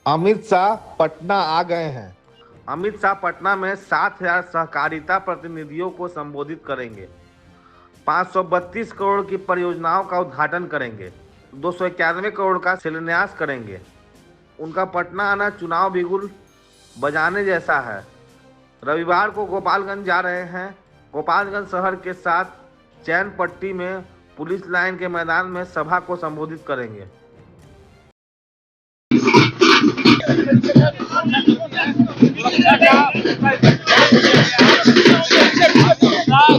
अमित शाह पटना आ गए हैं। अमित शाह पटना में 7,000 सहकारिता प्रतिनिधियों को संबोधित करेंगे। 532 करोड़ की परियोजनाओं का उद्घाटन करेंगे। 291 करोड़ का शिलान्यास करेंगे। उनका पटना आना चुनाव बिगुल बजाने जैसा है। रविवार को गोपालगंज जा रहे हैं। गोपालगंज शहर के साथ चैन पट्टी में पुलिस लाइन के मैदान में सभा को संबोधित करेंगे।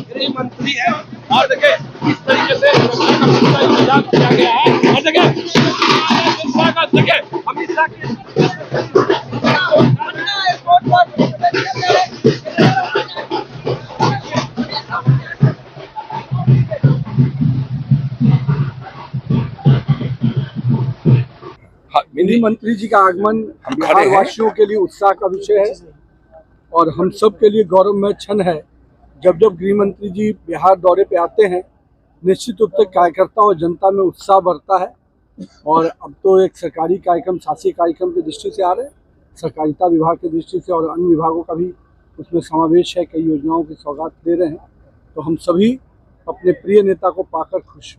गृह मंत्री है और देखिए इस तरीके से इंतजाम किया गया है। और देखिए अमित शाह की गृह मंत्री जी का आगमन बिहार वासियों के लिए उत्साह का विषय है और हम सब के लिए गौरवमय क्षण है। जब जब गृह मंत्री जी बिहार दौरे पे आते हैं, निश्चित रूप से कार्यकर्ता और जनता में उत्साह बढ़ता है। और अब तो एक सरकारी कार्यक्रम, शासकीय कार्यक्रम की दृष्टि से आ रहे हैं, सहकारिता विभाग की दृष्टि से और अन्य विभागों का भी उसमें समावेश है। कई योजनाओं की सौगात दे रहे हैं, तो हम सभी अपने प्रिय नेता को पाकर खुश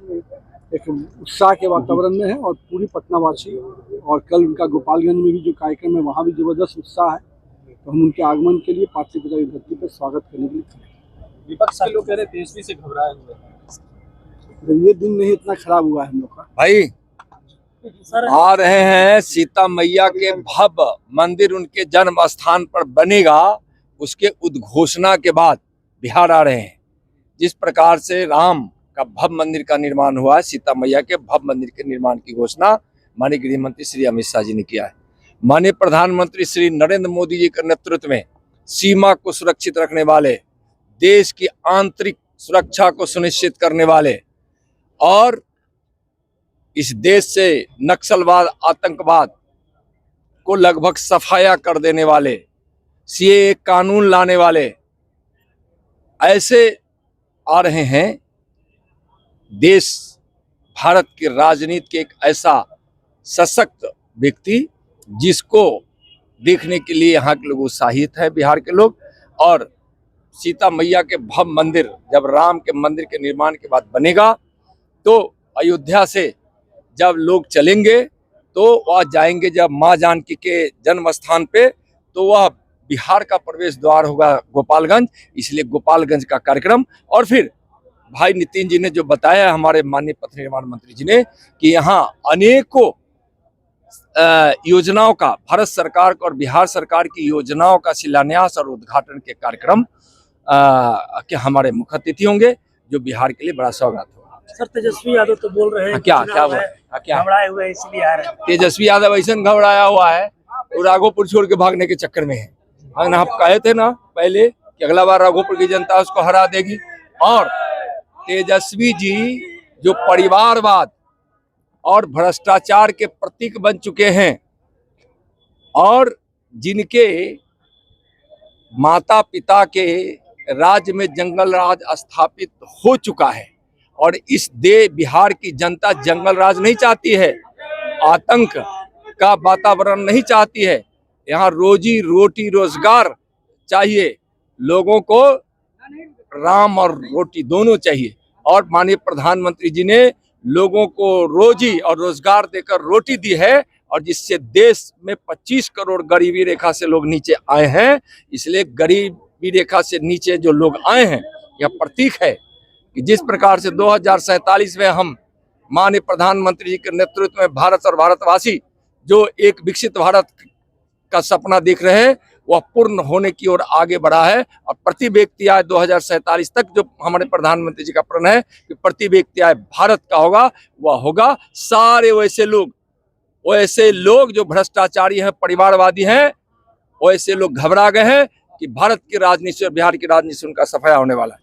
एक उत्साह के वातावरण में है। और पूरी पटनावासी और कल उनका गोपालगंज में भी जो कार्यक्रम है वहाँ भी जबरदस्त उत्साह है। तो हम उनके आगमन के लिए पार्टी की धरती पर स्वागत करने के लिए खड़े हैं। विपक्ष के लोग कह रहे तेजस्वी से घबराए हुए हैं। तो ये दिन नहीं इतना खराब हुआ है हम लोग का। भाई आ रहे हैं, सीता मैया के भव्य मंदिर उनके जन्म स्थान पर बनेगा, उसके उद्घोषणा के बाद बिहार आ रहे हैं। जिस प्रकार से राम का भव्य मंदिर का निर्माण हुआ है, सीता मैया के भव्य मंदिर के निर्माण की घोषणा माननीय गृह मंत्री श्री अमित शाह जी ने किया है। माननीय प्रधानमंत्री श्री नरेंद्र मोदी जी के नेतृत्व में सीमा को सुरक्षित रखने वाले, देश की आंतरिक सुरक्षा को सुनिश्चित करने वाले और इस देश से नक्सलवाद, आतंकवाद को लगभग सफाया कर देने वाले, सीएए कानून लाने वाले ऐसे आ रहे हैं। देश भारत की राजनीति के एक ऐसा सशक्त व्यक्ति जिसको देखने के लिए यहाँ के लोग उत्साहित है, बिहार के लोग। और सीता मैया के भव्य मंदिर जब राम के मंदिर के निर्माण के बाद बनेगा, तो अयोध्या से जब लोग चलेंगे तो वह जाएंगे जब माँ जानकी के जन्म स्थान पे, तो वह बिहार का प्रवेश द्वार होगा गोपालगंज। इसलिए गोपालगंज का कार्यक्रम, और फिर भाई नितिन जी ने जो बताया, हमारे माननीय पथ निर्माण मंत्री जी ने, कि यहाँ अनेकों योजनाओं का, भारत सरकार और बिहार सरकार की योजनाओं का शिलान्यास और उद्घाटन के कार्यक्रम के हमारे मुख्य अतिथि होंगे, जो बिहार के लिए बड़ा सौगात होगा। सर तेजस्वी यादव तो बोल रहे हैं क्या घबराए हुए इसलिए आ रहे हैं। तेजस्वी यादव ऐसा घबराया हुआ है, वो राघोपुर छोड़ के भागने के चक्कर में है। आप कहे थे ना पहले कि अगला बार राघोपुर की जनता उसको हरा देगी। और तेजस्वी जी जो परिवारवाद और भ्रष्टाचार के प्रतीक बन चुके हैं और जिनके माता पिता के राज्य में जंगल राज स्थापित हो चुका है, और इस बिहार की जनता जंगल राज नहीं चाहती है, आतंक का वातावरण नहीं चाहती है। यहाँ रोजी रोटी रोजगार चाहिए, लोगों को राम और रोटी दोनों चाहिए। और माननीय प्रधानमंत्री जी ने लोगों को रोजी और रोजगार देकर रोटी दी है, और जिससे देश में 25 करोड़ गरीबी रेखा से लोग नीचे आए हैं। इसलिए गरीबी रेखा से नीचे जो लोग आए हैं, यह प्रतीक है कि जिस प्रकार से 2047 में हम माननीय प्रधानमंत्री जी के नेतृत्व में भारत और भारतवासी जो एक विकसित भारत का सपना देख रहे हैं, वह पूर्ण होने की ओर आगे बढ़ा है। और प्रति व्यक्ति आय 2047 तक जो हमारे प्रधानमंत्री जी का प्रण है कि प्रति व्यक्ति आय भारत का होगा, वह होगा। सारे वैसे लोग जो भ्रष्टाचारी हैं, परिवारवादी हैं, वैसे लोग घबरा गए हैं कि भारत की राजनीति और बिहार की राजनीति से उनका सफाया होने वाला है।